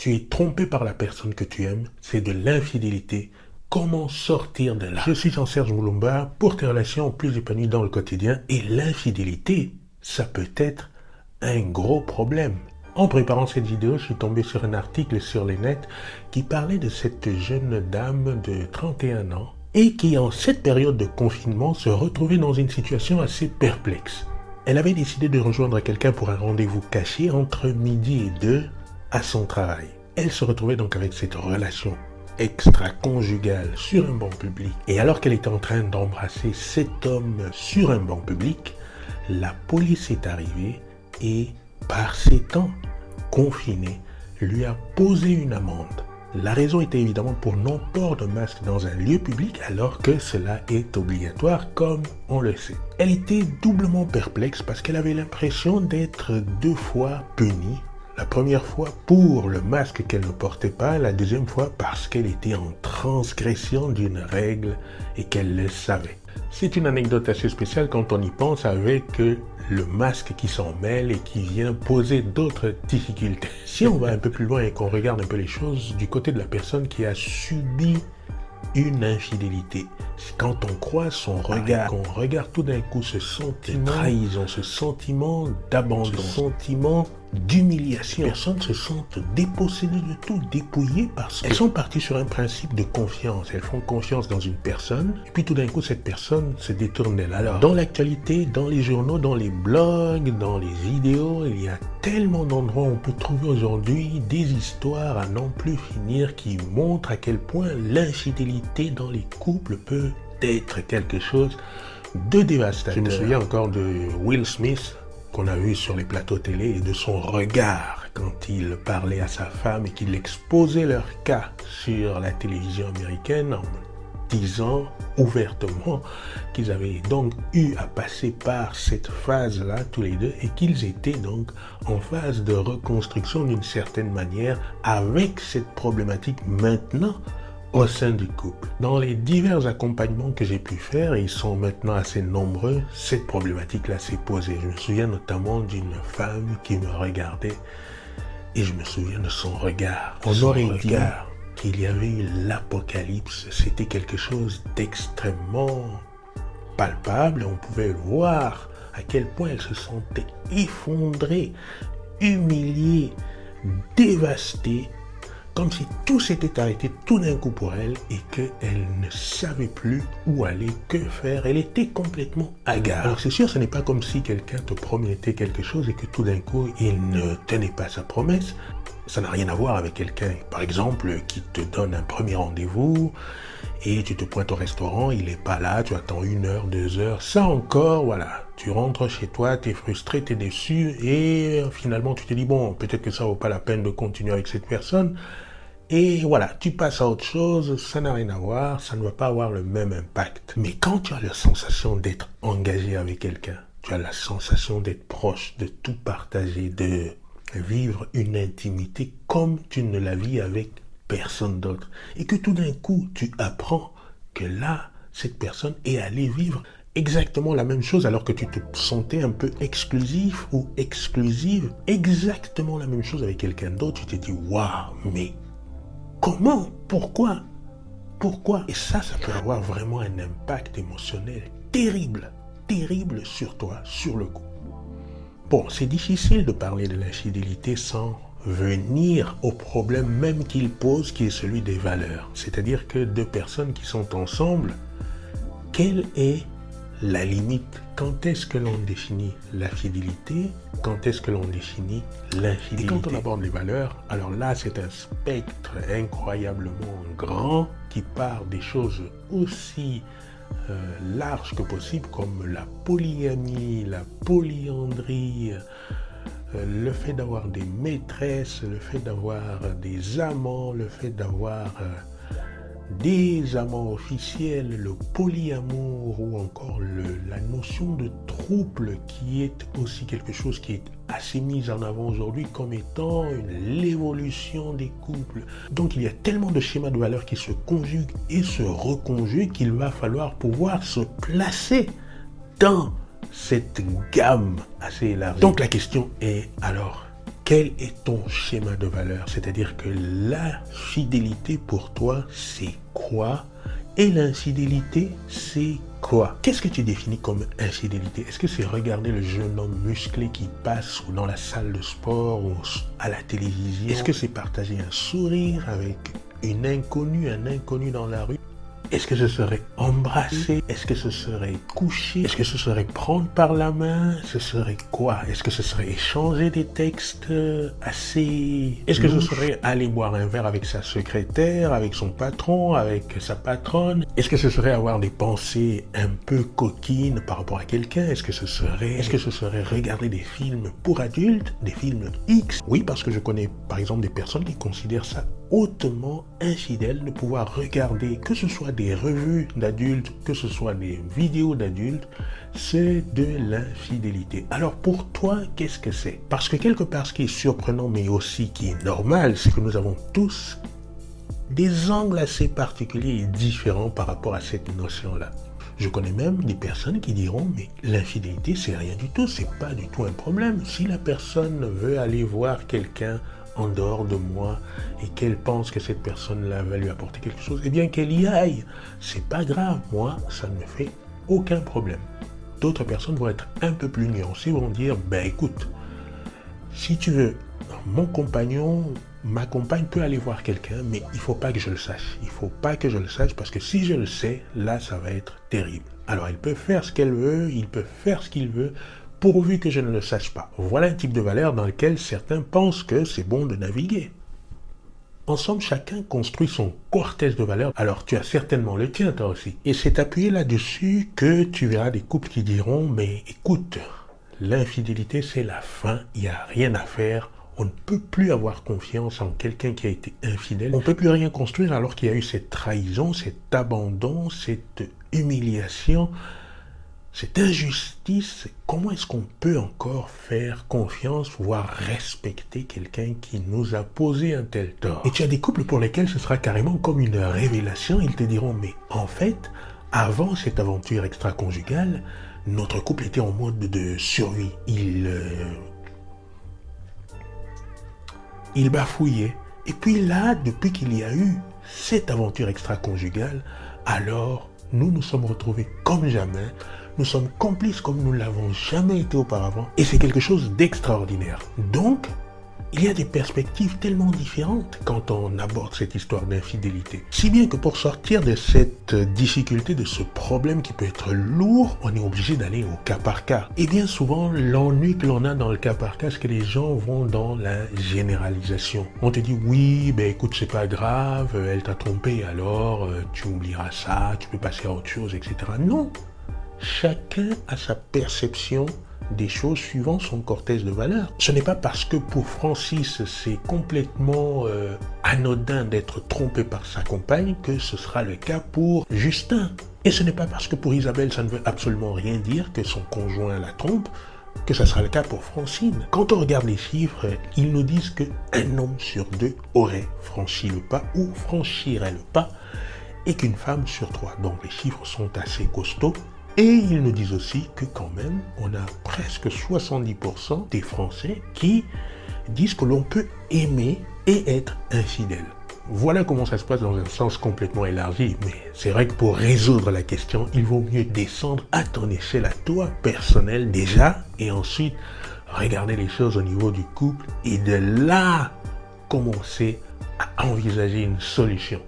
Tu es trompé par la personne que tu aimes, c'est de l'infidélité. Comment sortir de là? Je suis Jean-Serge Moulumba pour tes relations plus épanouies dans le quotidien et l'infidélité, ça peut être un gros problème. En préparant cette vidéo, je suis tombé sur un article sur les nets qui parlait de cette jeune dame de 31 ans et qui, en cette période de confinement, se retrouvait dans une situation assez perplexe. Elle avait décidé de rejoindre quelqu'un pour un rendez-vous caché entre midi et 2 à son travail. Elle se retrouvait donc avec cette relation extra-conjugale sur un banc public. Et alors qu'elle était en train d'embrasser cet homme sur un banc public, la police est arrivée et, par ces temps confinés, lui a posé une amende. La raison était évidemment pour non-port de masque dans un lieu public alors que cela est obligatoire comme on le sait. Elle était doublement perplexe parce qu'elle avait l'impression d'être deux fois punie. La première fois pour le masque qu'elle ne portait pas, la deuxième fois parce qu'elle était en transgression d'une règle et qu'elle le savait. C'est une anecdote assez spéciale quand on y pense avec le masque qui s'en mêle et qui vient poser d'autres difficultés. Si on va un peu plus loin et qu'on regarde un peu les choses du côté de la personne qui a subi une infidélité, quand on croise son regard, qu'on regarde tout d'un coup ce sentiment de trahison, ce sentiment d'abandon, ce sentiment d'humiliation, les personnes se sentent dépossédées de tout, dépouillées parce qu'elles sont parties sur un principe de confiance. Elles font confiance dans une personne et puis tout d'un coup cette personne se détourne d'elle. Alors dans l'actualité, dans les journaux, dans les blogs, dans les vidéos, il y a tellement d'endroits où on peut trouver aujourd'hui des histoires à n'en plus finir qui montrent à quel point l'infidélité dans les couples peut être quelque chose de dévastateur. Je me souviens encore de Will Smith qu'on a vu sur les plateaux télé et de son regard quand il parlait à sa femme et qu'il exposait leur cas sur la télévision américaine en disant ouvertement qu'ils avaient donc eu à passer par cette phase-là tous les deux et qu'ils étaient donc en phase de reconstruction d'une certaine manière avec cette problématique maintenant au sein du couple. Dans les divers accompagnements que j'ai pu faire, et ils sont maintenant assez nombreux, cette problématique-là s'est posée. Je me souviens notamment d'une femme qui me regardait et je me souviens de son regard. On aurait dit qu'il y avait eu l'apocalypse. C'était quelque chose d'extrêmement palpable. On pouvait voir à quel point elle se sentait effondrée, humiliée, dévastée, comme si tout s'était arrêté tout d'un coup pour elle et qu'elle ne savait plus où aller, que faire. Elle était complètement hagarde. Alors c'est sûr, ce n'est pas comme si quelqu'un te promettait quelque chose et que tout d'un coup, il ne tenait pas sa promesse. Ça n'a rien à voir avec quelqu'un, par exemple, qui te donne un premier rendez-vous et tu te pointes au restaurant, il n'est pas là, tu attends 1 heure, 2 heures. Ça encore, voilà. Tu rentres chez toi, tu es frustré, tu es déçu et finalement tu te dis, bon, peut-être que ça ne vaut pas la peine de continuer avec cette personne. Et voilà, tu passes à autre chose, ça n'a rien à voir, ça ne va pas avoir le même impact. Mais quand tu as la sensation d'être engagé avec quelqu'un, tu as la sensation d'être proche, de tout partager, de vivre une intimité comme tu ne la vis avec personne d'autre. Et que tout d'un coup, tu apprends que là, cette personne est allée vivre exactement la même chose alors que tu te sentais un peu exclusif ou exclusive. Exactement la même chose avec quelqu'un d'autre. Tu t'es dit, waouh, mais comment? Pourquoi? Et ça peut avoir vraiment un impact émotionnel terrible, terrible sur toi, sur le coup. Bon, c'est difficile de parler de l'infidélité sans venir au problème même qu'il pose, qui est celui des valeurs. C'est-à-dire que deux personnes qui sont ensemble, quelle est la limite? Quand est-ce que l'on définit la fidélité? Quand est-ce que l'on définit l'infidélité? Et quand on aborde les valeurs, alors là, c'est un spectre incroyablement grand qui part des choses aussi larges que possible, comme la polygamie, la polyandrie, le fait d'avoir des maîtresses, le fait d'avoir des amants, le fait d'avoir des amants officiels, le polyamour ou encore la notion de trouble qui est aussi quelque chose qui est assez mis en avant aujourd'hui comme étant l'évolution des couples. Donc il y a tellement de schémas de valeurs qui se conjuguent et se reconjuguent qu'il va falloir pouvoir se placer dans cette gamme assez élargie. Donc la question est alors, quel est ton schéma de valeur? C'est-à-dire que la fidélité pour toi, c'est quoi? Et l'infidélité, c'est quoi? Qu'est-ce que tu définis comme infidélité? Est-ce que c'est regarder le jeune homme musclé qui passe ou dans la salle de sport ou à la télévision? Est-ce que c'est partager un sourire avec une inconnue, un inconnu dans la rue? Est-ce que ce serait embrasser? Est-ce que ce serait coucher? Est-ce que ce serait prendre par la main? Ce serait quoi? Est-ce que ce serait échanger des textes assez... Est-ce que ce serait aller boire un verre avec sa secrétaire, avec son patron, avec sa patronne? Est-ce que ce serait avoir des pensées un peu coquines par rapport à quelqu'un? Est-ce que ce serait regarder des films pour adultes, des films X? Oui, parce que je connais par exemple des personnes qui considèrent ça hautement infidèle de pouvoir regarder, que ce soit des revues d'adultes, que ce soit des vidéos d'adultes, c'est de l'infidélité. Alors pour toi, qu'est-ce que c'est? Parce que quelque part, ce qui est surprenant, mais aussi qui est normal, c'est que nous avons tous des angles assez particuliers et différents par rapport à cette notion-là. Je connais même des personnes qui diront, mais l'infidélité, c'est rien du tout, c'est pas du tout un problème. Si la personne veut aller voir quelqu'un en dehors de moi et qu'elle pense que cette personne-là va lui apporter quelque chose, eh bien qu'elle y aille. C'est pas grave, moi, ça ne me fait aucun problème. D'autres personnes vont être un peu plus nuancées, vont dire, ben écoute, si tu veux, mon compagnon, ma compagne peut aller voir quelqu'un, mais il faut pas que je le sache. Il faut pas que je le sache parce que si je le sais, là, ça va être terrible. Alors, elle peut faire ce qu'elle veut, il peut faire ce qu'il veut, pourvu que je ne le sache pas. Voilà un type de valeur dans lequel certains pensent que c'est bon de naviguer. En somme, chacun construit son cortège de valeurs. Alors, tu as certainement le tien, toi aussi. Et c'est appuyé là-dessus que tu verras des couples qui diront, mais écoute, l'infidélité, c'est la fin, il n'y a rien à faire. On ne peut plus avoir confiance en quelqu'un qui a été infidèle. On ne peut plus rien construire alors qu'il y a eu cette trahison, cet abandon, cette humiliation, cette injustice. Comment est-ce qu'on peut encore faire confiance, voire respecter quelqu'un qui nous a posé un tel tort? Et tu as des couples pour lesquels ce sera carrément comme une révélation. Ils te diront, mais en fait, avant cette aventure extra-conjugale, notre couple était en mode de survie. Il bafouillait. Et puis là, depuis qu'il y a eu cette aventure extra-conjugale, alors nous nous sommes retrouvés comme jamais. Nous sommes complices comme nous ne l'avons jamais été auparavant. Et c'est quelque chose d'extraordinaire. Donc, il y a des perspectives tellement différentes quand on aborde cette histoire d'infidélité. Si bien que pour sortir de cette difficulté, de ce problème qui peut être lourd, on est obligé d'aller au cas par cas. Et bien souvent, l'ennui que l'on a dans le cas par cas, c'est que les gens vont dans la généralisation. On te dit, oui, ben écoute, c'est pas grave, elle t'a trompé, alors tu oublieras ça, tu peux passer à autre chose, etc. Non! Chacun a sa perception des choses suivant son cortège de valeurs. Ce n'est pas parce que pour Francis, c'est complètement anodin d'être trompé par sa compagne que ce sera le cas pour Justin. Et ce n'est pas parce que pour Isabelle, ça ne veut absolument rien dire que son conjoint la trompe, que ça sera le cas pour Francine. Quand on regarde les chiffres, ils nous disent qu'un homme sur deux aurait franchi le pas ou franchirait le pas, et qu'une femme sur trois. Donc les chiffres sont assez costauds. Et ils nous disent aussi que quand même, on a presque 70% des Français qui disent que l'on peut aimer et être infidèle. Voilà comment ça se passe dans un sens complètement élargi. Mais c'est vrai que pour résoudre la question, il vaut mieux descendre à ton échelle, à toi personnel déjà, et ensuite regarder les choses au niveau du couple et de là commencer à envisager une solution.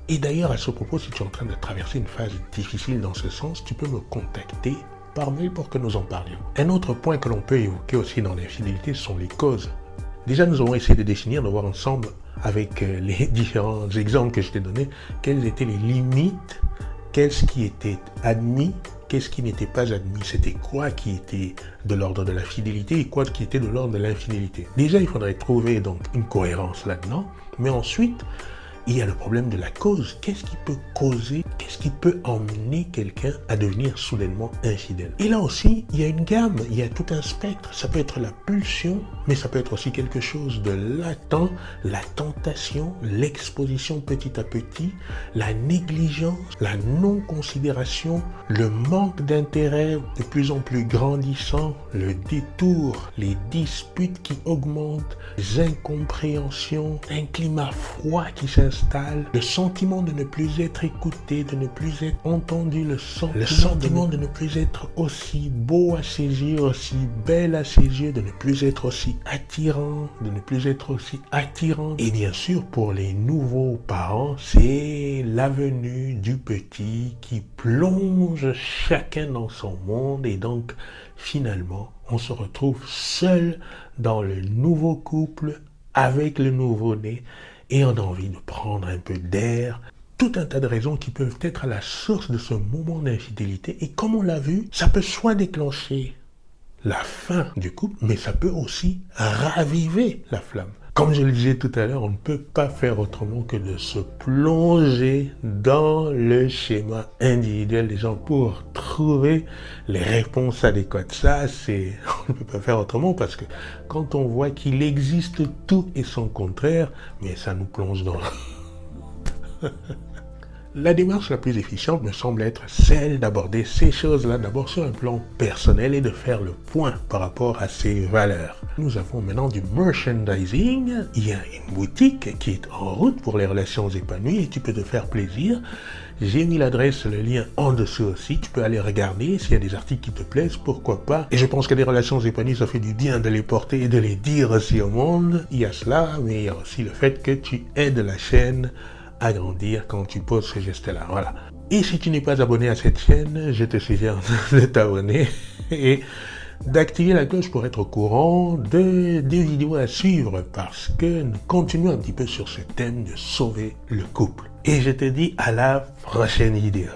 Et d'ailleurs, à ce propos, si tu es en train de traverser une phase difficile dans ce sens, tu peux me contacter par mail pour que nous en parlions. Un autre point que l'on peut évoquer aussi dans l'infidélité, ce sont les causes. Déjà, nous avons essayé de définir, de voir ensemble, avec les différents exemples que je t'ai donnés, quelles étaient les limites, qu'est-ce qui était admis, qu'est-ce qui n'était pas admis, c'était quoi qui était de l'ordre de la fidélité et quoi qui était de l'ordre de l'infidélité. Déjà, il faudrait trouver donc une cohérence là-dedans, mais ensuite, il y a le problème de la cause. Qu'est-ce qui peut causer, qu'est-ce qui peut emmener quelqu'un à devenir soudainement infidèle? Et là aussi, il y a une gamme, il y a tout un spectre. Ça peut être la pulsion, mais ça peut être aussi quelque chose de latent, la tentation, l'exposition petit à petit, la négligence, la non-considération, le manque d'intérêt de plus en plus grandissant, le détour, les disputes qui augmentent, les incompréhensions, un climat froid qui s'installe, le sentiment de ne plus être écouté, de ne plus être entendu, le sentiment de ne plus être aussi beau à ses yeux, aussi belle à ses yeux, de ne plus être aussi attirant, de ne plus être aussi attirant. Et bien sûr, pour les nouveaux parents, c'est la venue du petit qui plonge chacun dans son monde et donc finalement, on se retrouve seul dans le nouveau couple avec le nouveau-né et on a envie de prendre un peu d'air. Tout un tas de raisons qui peuvent être à la source de ce moment d'infidélité. Et comme on l'a vu, ça peut soit déclencher la fin du couple, mais ça peut aussi raviver la flamme. Comme je le disais tout à l'heure, on ne peut pas faire autrement que de se plonger dans le schéma individuel des gens pour trouver les réponses adéquates. Ça, on ne peut pas faire autrement parce que quand on voit qu'il existe tout et son contraire, mais ça nous plonge dans... La démarche la plus efficiente me semble être celle d'aborder ces choses-là d'abord sur un plan personnel et de faire le point par rapport à ses valeurs. Nous avons maintenant du merchandising. Il y a une boutique qui est en route pour les relations épanouies et tu peux te faire plaisir. J'ai mis l'adresse, le lien en dessous aussi. Tu peux aller regarder s'il y a des articles qui te plaisent, pourquoi pas. Et je pense que des relations épanouies, ça fait du bien de les porter et de les dire aussi au monde. Il y a cela, mais il y a aussi le fait que tu aides la chaîne à grandir quand tu poses ce geste-là. Voilà. Et si tu n'es pas abonné à cette chaîne, je te suggère de t'abonner et d'activer la cloche pour être au courant des vidéos à suivre parce que nous continuons un petit peu sur ce thème de sauver le couple. Et je te dis à la prochaine vidéo.